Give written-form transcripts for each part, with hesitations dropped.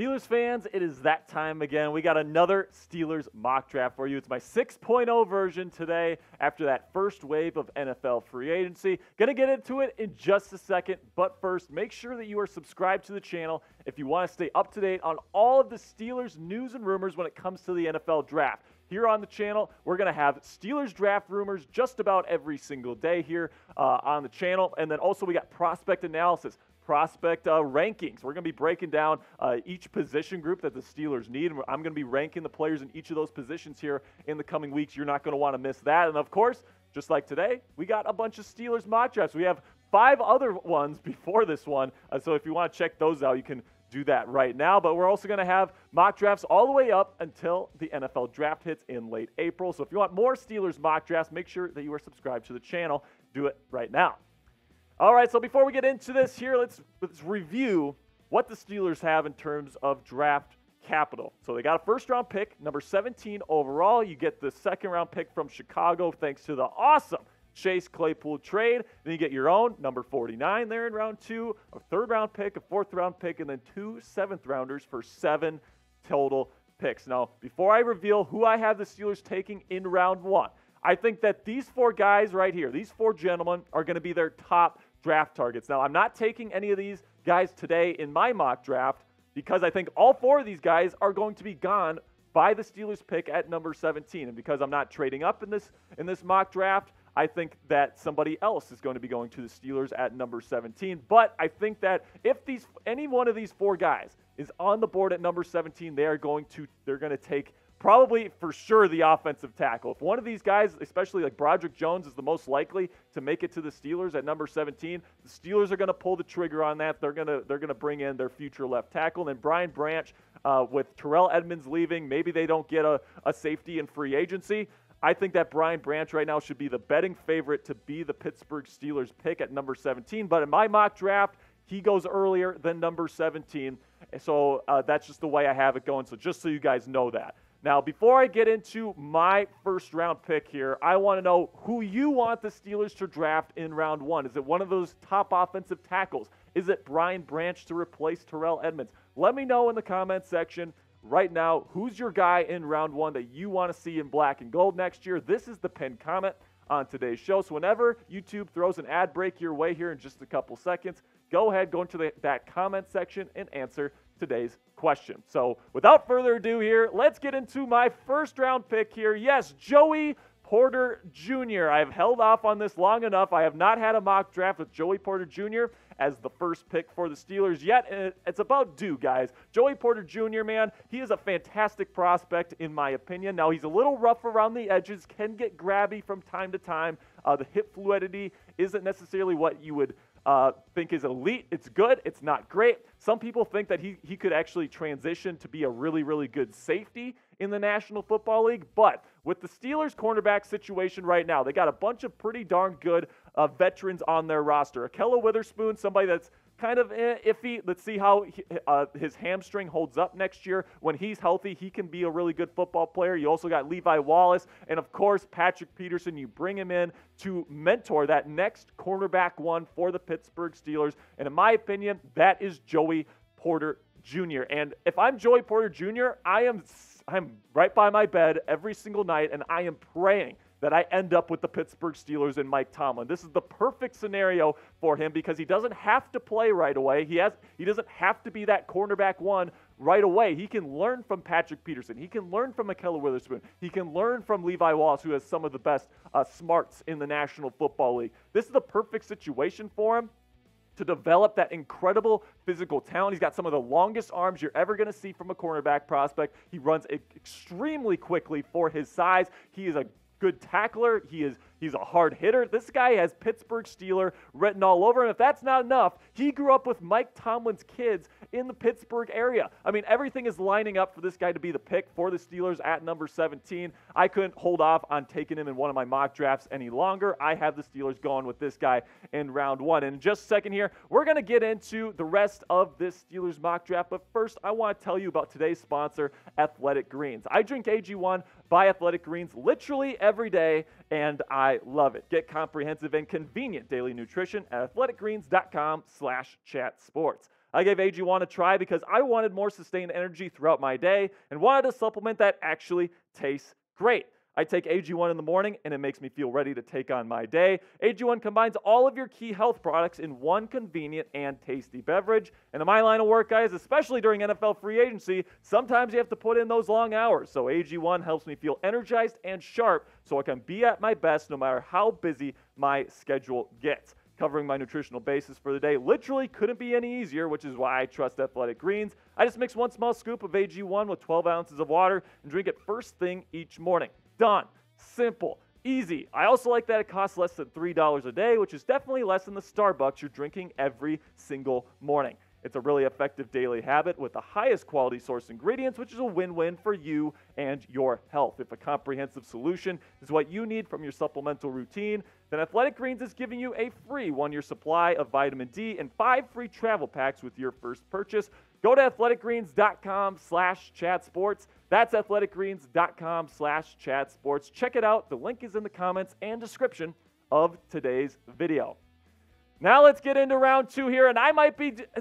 Steelers fans, it is that time again. We got another Steelers mock draft for you. It's my 6.0 version today after that first wave of NFL free agency. Going to get into it in just a second, but first, make sure that you are subscribed to the channel if you want to stay up to date on all of the Steelers news and rumors when it comes to the NFL draft. Here on the channel, we're going to have Steelers draft rumors just about every single day here on the channel. And then also we got prospect analysis, prospect rankings. We're going to be breaking down each position group that the Steelers need. And I'm going to be ranking the players in each of those positions here in the coming weeks. You're not going to want to miss that. And of course, just like today, we got a bunch of Steelers mock drafts. We have 5 other ones before this one. So if you want to check those out, you can do that right now. But we're also going to have mock drafts all the way up until the NFL draft hits in late April. So if you want more Steelers mock drafts, make sure that you are subscribed to the channel. Do it right now. All right, so before we get into this here, let's review what the Steelers have in terms of draft capital. So they got a first-round pick, number 17 overall. You get the second-round pick from Chicago thanks to the awesome Chase Claypool trade. Then you get your own, number 49 there in round 2, a third-round pick, a fourth-round pick, and then 2 seventh-rounders for 7 total picks. Now, before I reveal who I have the Steelers taking in round 1, I think that these 4 guys right here, these 4 gentlemen, are going to be their top draft targets. Now, I'm not taking any of these guys today in my mock draft because I think all 4 of these guys are going to be gone by the Steelers pick at number 17. And because I'm not trading up in this mock draft, I think that somebody else is going to be going to the Steelers at number 17. But I think that if any one of these 4 guys is on the board at number 17, they're going to take probably for sure the offensive tackle. If one of these guys, especially like Broderick Jones, is the most likely to make it to the Steelers at number 17, the Steelers are going to pull the trigger on that. They're going to bring in their future left tackle. And then Brian Branch, with Terrell Edmunds leaving, maybe they don't get a safety in free agency. I think that Brian Branch right now should be the betting favorite to be the Pittsburgh Steelers pick at number 17. But in my mock draft, he goes earlier than number 17. So that's just the way I have it going. So just so you guys know that. Now, before I get into my first-round pick here, I want to know who you want the Steelers to draft in round 1. Is it one of those top offensive tackles? Is it Brian Branch to replace Terrell Edmunds? Let me know in the comments section right now who's your guy in round 1 that you want to see in black and gold next year. This is the pinned comment on today's show. So whenever YouTube throws an ad break your way here in just a couple seconds, go ahead, go into that comment section and answer today's question. So without further ado here, let's get into my first round pick here. Yes, Joey Porter Jr. I've held off on this long enough. I have not had a mock draft with Joey Porter Jr. as the first pick for the Steelers yet. And it's about due, guys. Joey Porter Jr., man, he is a fantastic prospect in my opinion. Now, he's a little rough around the edges, can get grabby from time to time. The hip fluidity isn't necessarily what you would think is elite. It's good. It's not great. Some people think that he could actually transition to be a really, really good safety in the National Football League. But with the Steelers cornerback situation right now, they got a bunch of pretty darn good veterans on their roster. Ahkello Witherspoon, somebody that's kind of iffy. Let's see how his hamstring holds up next year. When he's healthy, he can be a really good football player. You also got Levi Wallace, and of course, Patrick Peterson. You bring him in to mentor that next cornerback one for the Pittsburgh Steelers. And in my opinion, that is Joey Porter Jr. And if I'm Joey Porter Jr., I'm right by my bed every single night, and I am praying that I end up with the Pittsburgh Steelers and Mike Tomlin. This is the perfect scenario for him because he doesn't have to play right away. He doesn't have to be that cornerback one right away. He can learn from Patrick Peterson. He can learn from Ahkello Witherspoon. He can learn from Levi Wallace, who has some of the best smarts in the National Football League. This is the perfect situation for him to develop that incredible physical talent. He's got some of the longest arms you're ever going to see from a cornerback prospect. He runs extremely quickly for his size. He is a good tackler. He's a hard hitter. This guy has Pittsburgh Steeler written all over him. If that's not enough, he grew up with Mike Tomlin's kids in the Pittsburgh area. I mean, everything is lining up for this guy to be the pick for the Steelers at number 17. I couldn't hold off on taking him in one of my mock drafts any longer. I have the Steelers going with this guy in round 1. And in just a second here, we're going to get into the rest of this Steelers mock draft. But first, I want to tell you about today's sponsor, Athletic Greens. I drink AG1 by Athletic Greens literally every day, and I love it. Get comprehensive and convenient daily nutrition at athleticgreens.com/chatsports. I gave AG1 a try because I wanted more sustained energy throughout my day and wanted a supplement that actually tastes great. I take AG1 in the morning and it makes me feel ready to take on my day. AG1 combines all of your key health products in one convenient and tasty beverage. And in my line of work, guys, especially during NFL free agency, sometimes you have to put in those long hours. So AG1 helps me feel energized and sharp so I can be at my best no matter how busy my schedule gets. Covering my nutritional basis for the day literally couldn't be any easier, which is why I trust Athletic Greens. I just mix 1 small scoop of AG1 with 12 ounces of water and drink it first thing each morning. Done. Simple. Easy. I also like that it costs less than $3 a day, which is definitely less than the Starbucks you're drinking every single morning. It's a really effective daily habit with the highest quality source ingredients, which is a win-win for you and your health. If a comprehensive solution is what you need from your supplemental routine, then Athletic Greens is giving you a free 1-year supply of vitamin D and 5 free travel packs with your first purchase. Go to athleticgreens.com/chatsports. That's athleticgreens.com/chatsports. Check it out. The link is in the comments and description of today's video. Now let's get into round 2 here, and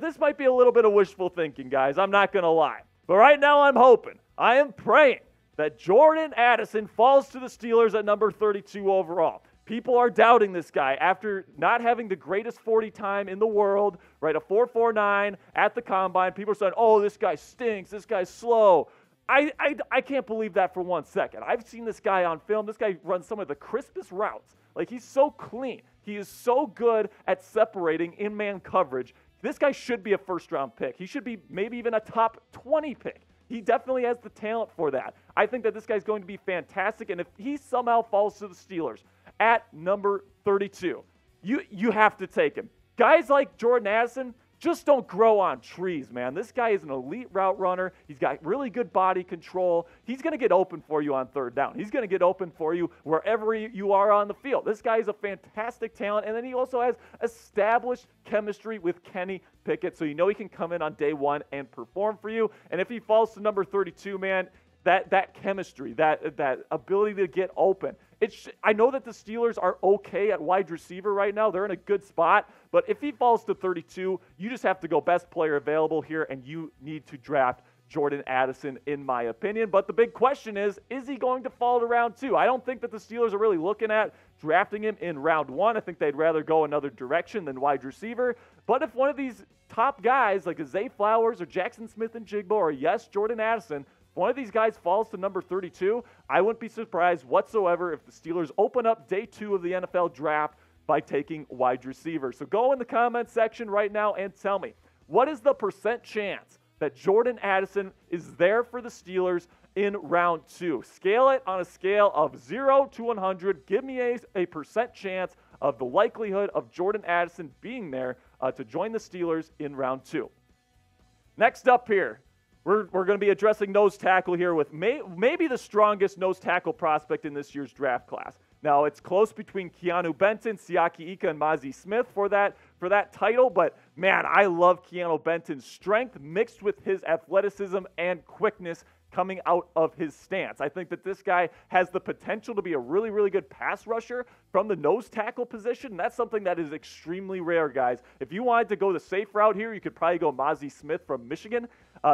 this might be a little bit of wishful thinking, guys. I'm not going to lie. But right now I'm hoping, I am praying that Jordan Addison falls to the Steelers at number 32 overall. People are doubting this guy after not having the greatest 40 time in the world, right? A 4.49 at the combine. People are saying, oh, this guy stinks. This guy's slow. I can't believe that for 1 second. I've seen this guy on film. This guy runs some of the crispest routes. Like, he's so clean. He is so good at separating in-man coverage. This guy should be a first-round pick. He should be maybe even a top 20 pick. He definitely has the talent for that. I think that this guy's going to be fantastic, and if he somehow falls to the Steelers at number 32, you have to take him. Guys like Jordan Addison just don't grow on trees, man. This guy is an elite route runner. He's got really good body control. He's going to get open for you on third down. He's going to get open for you wherever you are on the field. This guy is a fantastic talent, and then he also has established chemistry with Kenny Pickett, so you know he can come in on day 1 and perform for you. And if he falls to number 32, man, that chemistry, that ability to get open. I know that the Steelers are okay at wide receiver right now. They're in a good spot. But if he falls to 32, you just have to go best player available here, and you need to draft Jordan Addison, in my opinion. But the big question is he going to fall to round 2? I don't think that the Steelers are really looking at drafting him in round 1. I think they'd rather go another direction than wide receiver. But if one of these top guys, like Zay Flowers or Jackson Smith-Njigba or, yes, Jordan Addison, one of these guys falls to number 32, I wouldn't be surprised whatsoever if the Steelers open up day 2 of the NFL draft by taking wide receiver. So go in the comment section right now and tell me, what is the % chance that Jordan Addison is there for the Steelers in round 2? Scale it on a scale of 0 to 100. Give me a % chance of the likelihood of Jordan Addison being there to join the Steelers in round 2. Next up here, we're going to be addressing nose tackle here with maybe the strongest nose tackle prospect in this year's draft class. Now, it's close between Keanu Benton, Siaki Ika, and Mazi Smith for that title, but man, I love Keanu Benton's strength mixed with his athleticism and quickness coming out of his stance. I think that this guy has the potential to be a really, really good pass rusher from the nose tackle position. That's something that is extremely rare, guys. If you wanted to go the safe route here, you could probably go Mazi Smith from Michigan,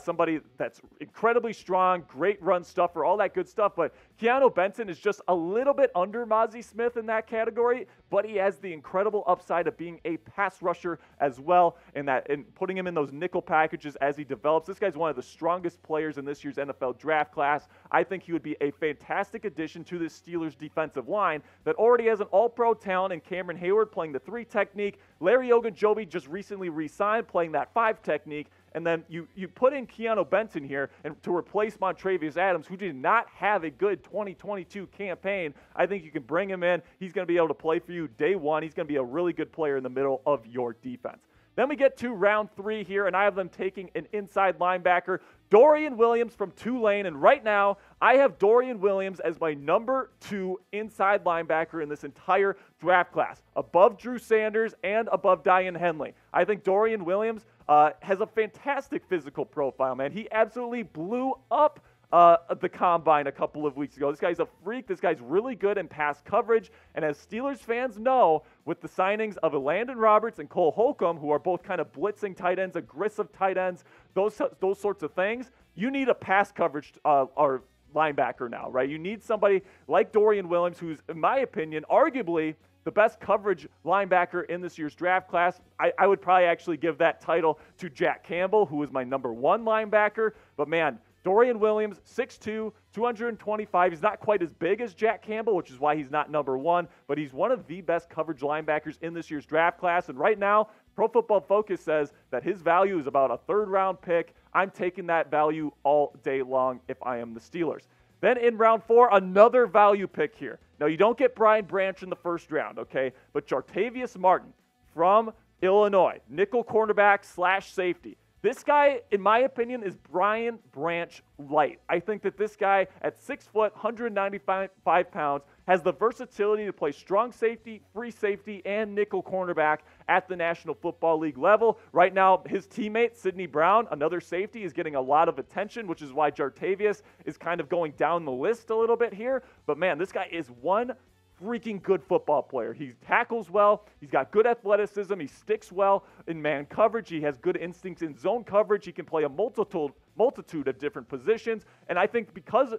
somebody that's incredibly strong, great run stuffer, all that good stuff. But Keanu Benton is just a little bit under Mazi Smith in that category, but he has the incredible upside of being a pass rusher as well, and putting him in those nickel packages as he develops. This guy's one of the strongest players in this year's NFL draft class. I think he would be a fantastic addition to this Steelers defensive line that already has an all-pro talent in Cameron Hayward playing the 3 technique. Larry Ogunjobi just recently re-signed playing that 5 technique. And then you put in Keanu Benton here and to replace Montravius Adams, who did not have a good 2022 campaign. I think you can bring him in. He's going to be able to play for you day 1. He's going to be a really good player in the middle of your defense. Then we get to round 3 here, and I have them taking an inside linebacker, Dorian Williams from Tulane. And right now, I have Dorian Williams as my number 2 inside linebacker in this entire draft class, above Drew Sanders and above Diane Henley. I think Dorian Williams has a fantastic physical profile, man. He absolutely blew up the combine a couple of weeks ago. This guy's a freak. This guy's really good in pass coverage. And as Steelers fans know, with the signings of Landon Roberts and Cole Holcomb, who are both kind of blitzing tight ends, aggressive tight ends, those sorts of things, you need a pass coverage or linebacker now, right? You need somebody like Dorian Williams, who's, in my opinion, arguably the best coverage linebacker in this year's draft class. I would probably actually give that title to Jack Campbell, who is my number 1 linebacker. But man, Dorian Williams, 6'2", 225. He's not quite as big as Jack Campbell, which is why he's not number 1, but he's one of the best coverage linebackers in this year's draft class. And right now, Pro Football Focus says that his value is about a 3rd-round pick. I'm taking that value all day long if I am the Steelers. Then in round 4, another value pick here. Now, you don't get Brian Branch in the 1st round, okay? But Jartavius Martin from Illinois, nickel cornerback / safety. This guy, in my opinion, is Brian Branch light. I think that this guy at 6 foot, 195 pounds, has the versatility to play strong safety, free safety, and nickel cornerback at the National Football League level. Right now, his teammate, Sidney Brown, another safety, is getting a lot of attention, which is why Jartavius is kind of going down the list a little bit here. But man, this guy is one freaking good football player. He tackles well. He's got good athleticism. He sticks well in man coverage. He has good instincts in zone coverage. He can play a multitude of different positions. And I think because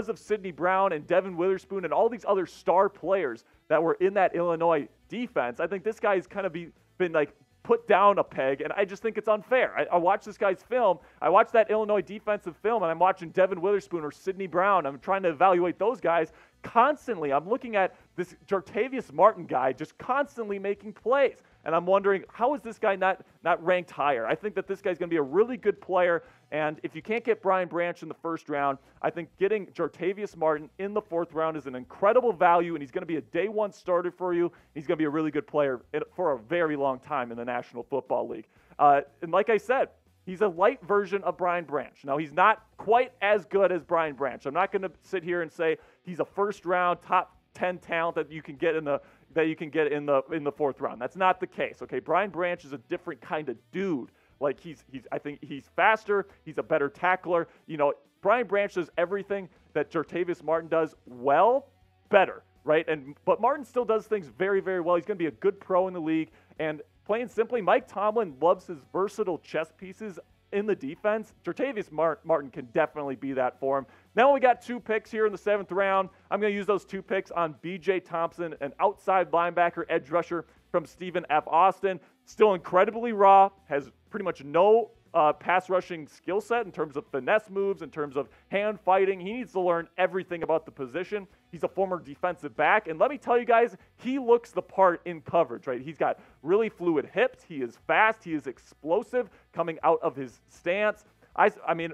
of Sidney Brown and Devin Witherspoon and all these other star players that were in that Illinois defense, I think this guy's kind of been like put down a peg, and I just think it's unfair. I watch this guy's film. I watch that Illinois defensive film, and I'm watching Devin Witherspoon or Sidney Brown. I'm trying to evaluate those guys constantly. I'm looking at this Jartavius Martin guy just constantly making plays, and I'm wondering, how is this guy not ranked higher? I think that this guy's going to be a really good player, and if you can't get Brian Branch in the 1st round, I think getting Jartavius Martin in the 4th round is an incredible value, and he's going to be a day 1 starter for you. He's going to be a really good player for a very long time in the National Football League. And like I said, he's a light version of Brian Branch. Now, he's not quite as good as Brian Branch. I'm not going to sit here and say he's a 1st round top 10 talent that you can get in the 4th round. That's not the case. Okay, Brian Branch is a different kind of dude. Like I think he's faster. He's a better tackler. You know, Brian Branch does everything that Jartavius Martin does well, better, right? But Martin still does things very, very well. He's going to be a good pro in the league. And plain simply, Mike Tomlin loves his versatile chess pieces in the defense. Jartavius Martin can definitely be that for him. Now we got 2 picks here in the 7th round. I'm going to use those 2 picks on B.J. Thompson, an outside linebacker, edge rusher from Stephen F. Austin. Still incredibly raw, has pretty much no pass rushing skill set in terms of finesse moves, in terms of hand fighting. He needs to learn everything about the position. He's a former defensive back, and let me tell you guys, he looks the part in coverage, right? He's got really fluid hips. He is fast. He is explosive coming out of his stance. I mean,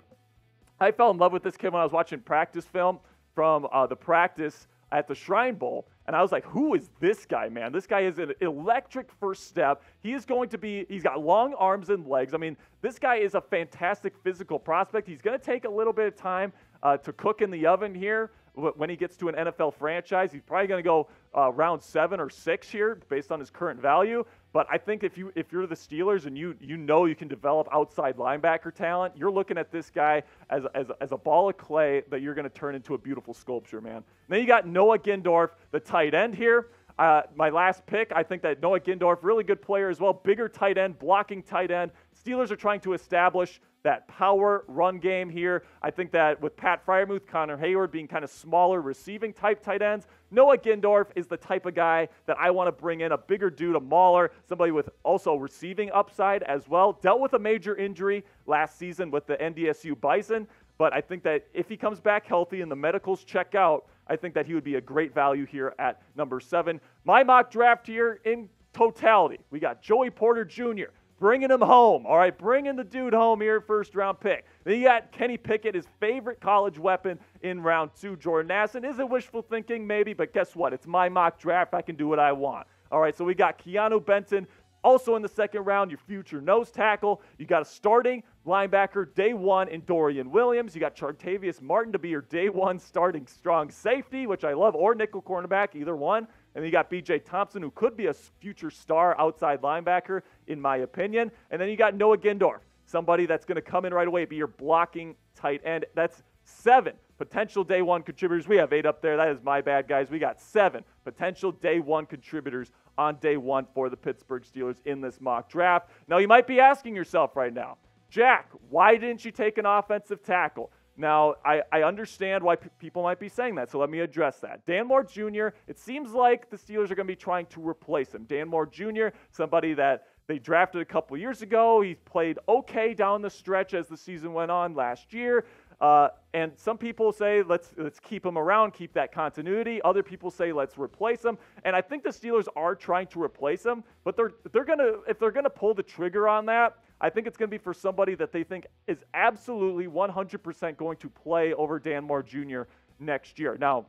I fell in love with this kid when I was watching practice film from the practice at the Shrine Bowl, and I was like, who is this guy, man? This guy is an electric first step. He's got long arms and legs. I mean, this guy is a fantastic physical prospect. He's going to take a little bit of time to cook in the oven here when he gets to an NFL franchise. He's probably going to go round 7 or 6 here based on his current value. But I think if you're the Steelers and you know you can develop outside linebacker talent, you're looking at this guy as a ball of clay that you're going to turn into a beautiful sculpture, man. And then you got Noah Gindorf, the tight end here. My last pick, I think that Noah Gindorf, really good player as well, bigger tight end, blocking tight end. Steelers are trying to establish that power run game here. I think that with Pat Freiermuth, Connor Hayward being kind of smaller receiving type tight ends, Noah Gindorf is the type of guy that I want to bring in, a bigger dude, a mauler, somebody with also receiving upside as well. Dealt with a major injury last season with the NDSU Bison, but I think that if he comes back healthy and the medicals check out, I think that he would be a great value here at number 7. My mock draft here in totality, we got Joey Porter Jr., bringing him home, all right? Bringing the dude home here, 1st round pick. Then you got Kenny Pickett, his favorite college weapon in round 2. Jordan Addison. Is it wishful thinking? Maybe, but guess what? It's my mock draft. I can do what I want. All right, so we got Keanu Benton, also in the 2nd round, your future nose tackle. You got a starting linebacker, day 1 in Dorian Williams. You got Jartavius Martin to be your day 1 starting strong safety, which I love, or nickel cornerback, either one. And then you got B.J. Thompson, who could be a future star outside linebacker, in my opinion. And then you got Noah Gindorf, somebody that's going to come in right away, be your blocking tight end. That's 7 potential day one contributors. We have 8 up there. That is my bad, guys. We got 7 potential day one contributors on day one for the Pittsburgh Steelers in this mock draft. Now, you might be asking yourself right now, Jack, why didn't you take an offensive tackle? Now, I understand why people might be saying that, so let me address that. Dan Moore Jr., it seems like the Steelers are going to be trying to replace him. Dan Moore Jr., somebody that they drafted a couple years ago. He played okay down the stretch as the season went on last year. And some people say, let's keep him around, keep that continuity. Other people say, let's replace him. And I think the Steelers are trying to replace him, but if they're gonna pull the trigger on that, I think it's going to be for somebody that they think is absolutely 100% going to play over Dan Moore Jr. next year. Now,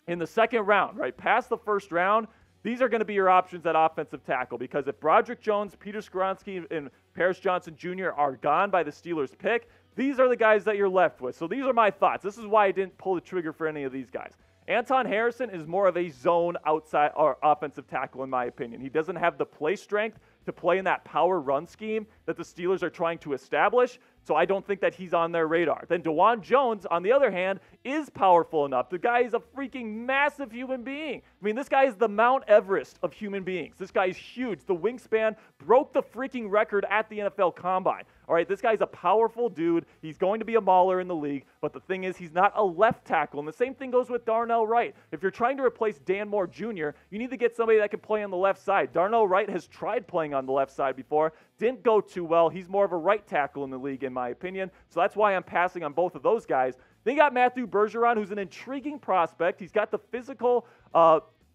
in the second round, right, past the first round, these are going to be your options at offensive tackle, because if Broderick Jones, Peter Skoronski, and Paris Johnson Jr. are gone by the Steelers pick, these are the guys that you're left with. So these are my thoughts. This is why I didn't pull the trigger for any of these guys. Anton Harrison is more of a zone outside or offensive tackle, in my opinion. He doesn't have the play strength to play in that power run scheme that the Steelers are trying to establish, so I don't think that he's on their radar. Then DeJuan Jones, on the other hand, is powerful enough. The guy is a freaking massive human being. I mean, this guy is the Mount Everest of human beings. This guy is huge. The wingspan broke the freaking record at the NFL Combine. All right, this guy's a powerful dude. He's going to be a mauler in the league, but the thing is, he's not a left tackle, and the same thing goes with Darnell Wright. If you're trying to replace Dan Moore Jr., you need to get somebody that can play on the left side. Darnell Wright has tried playing on the left side before. Didn't go too well. He's more of a right tackle in the league, in my opinion, so that's why I'm passing on both of those guys. Then you got Matthew Bergeron, who's an intriguing prospect. He's got the physical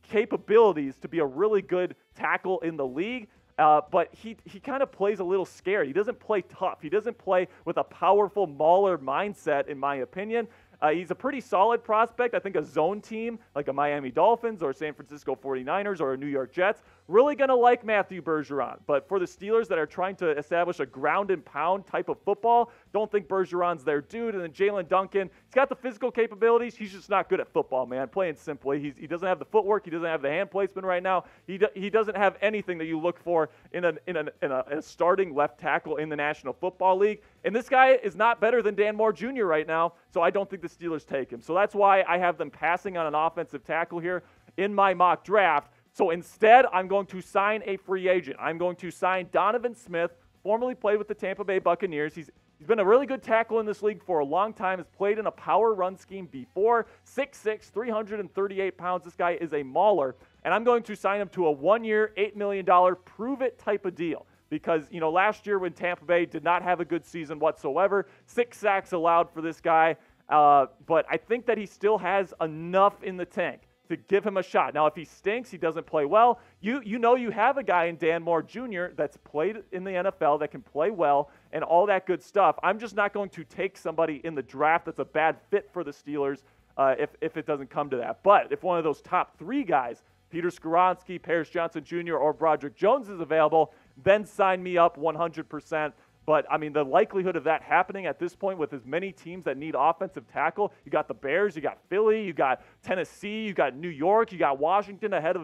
capabilities to be a really good tackle in the league. But he kind of plays a little scared. He doesn't play tough. He doesn't play with a powerful mauler mindset, in my opinion. He's a pretty solid prospect. I think a zone team like a Miami Dolphins or San Francisco 49ers or a New York Jets really going to like Matthew Bergeron. But for the Steelers that are trying to establish a ground and pound type of football, don't think Bergeron's their dude. And then Jalen Duncan, he's got the physical capabilities. He's just not good at football, man. Playing simply, he doesn't have the footwork. He doesn't have the hand placement right now. He doesn't have anything that you look for in a starting left tackle in the National Football League. And this guy is not better than Dan Moore Jr. right now, so I don't think the Steelers take him. So that's why I have them passing on an offensive tackle here in my mock draft. So instead, I'm going to sign a free agent. I'm going to sign Donovan Smith, formerly played with the Tampa Bay Buccaneers. He's been a really good tackle in this league for a long time, has played in a power run scheme before, 6'6", 338 pounds. This guy is a mauler, and I'm going to sign him to a 1-year, $8 million prove-it type of deal. Because, you know, last year when Tampa Bay did not have a good season whatsoever, 6 sacks allowed for this guy, but I think that he still has enough in the tank to give him a shot. Now, if he stinks, he doesn't play well, you know you have a guy in Dan Moore Jr. that's played in the NFL that can play well and all that good stuff. I'm just not going to take somebody in the draft that's a bad fit for the Steelers if it doesn't come to that. But if one of those top 3 guys, Peter Skoronski, Paris Johnson Jr., or Broderick Jones is available, then sign me up 100%. But, I mean, the likelihood of that happening at this point with as many teams that need offensive tackle, you got the Bears, you got Philly, you got Tennessee, you got New York, you got Washington ahead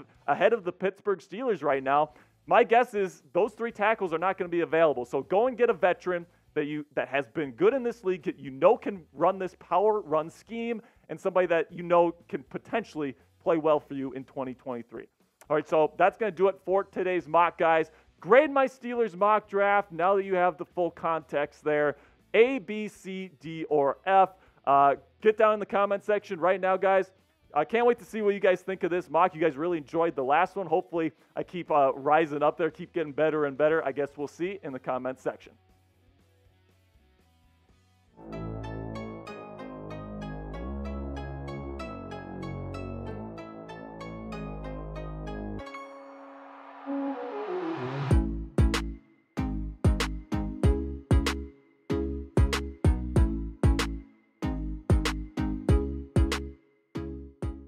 of the Pittsburgh Steelers right now. My guess is those 3 tackles are not going to be available. So go and get a veteran that has been good in this league, you know can run this power run scheme, and somebody that you know can potentially play well for you in 2023. All right, so that's going to do it for today's mock, guys. Grade my Steelers mock draft now that you have the full context there. A, B, C, D, or F. Get down in the comment section right now, guys. I can't wait to see what you guys think of this mock. You guys really enjoyed the last one. Hopefully, I keep rising up there, keep getting better and better. I guess we'll see in the comment section.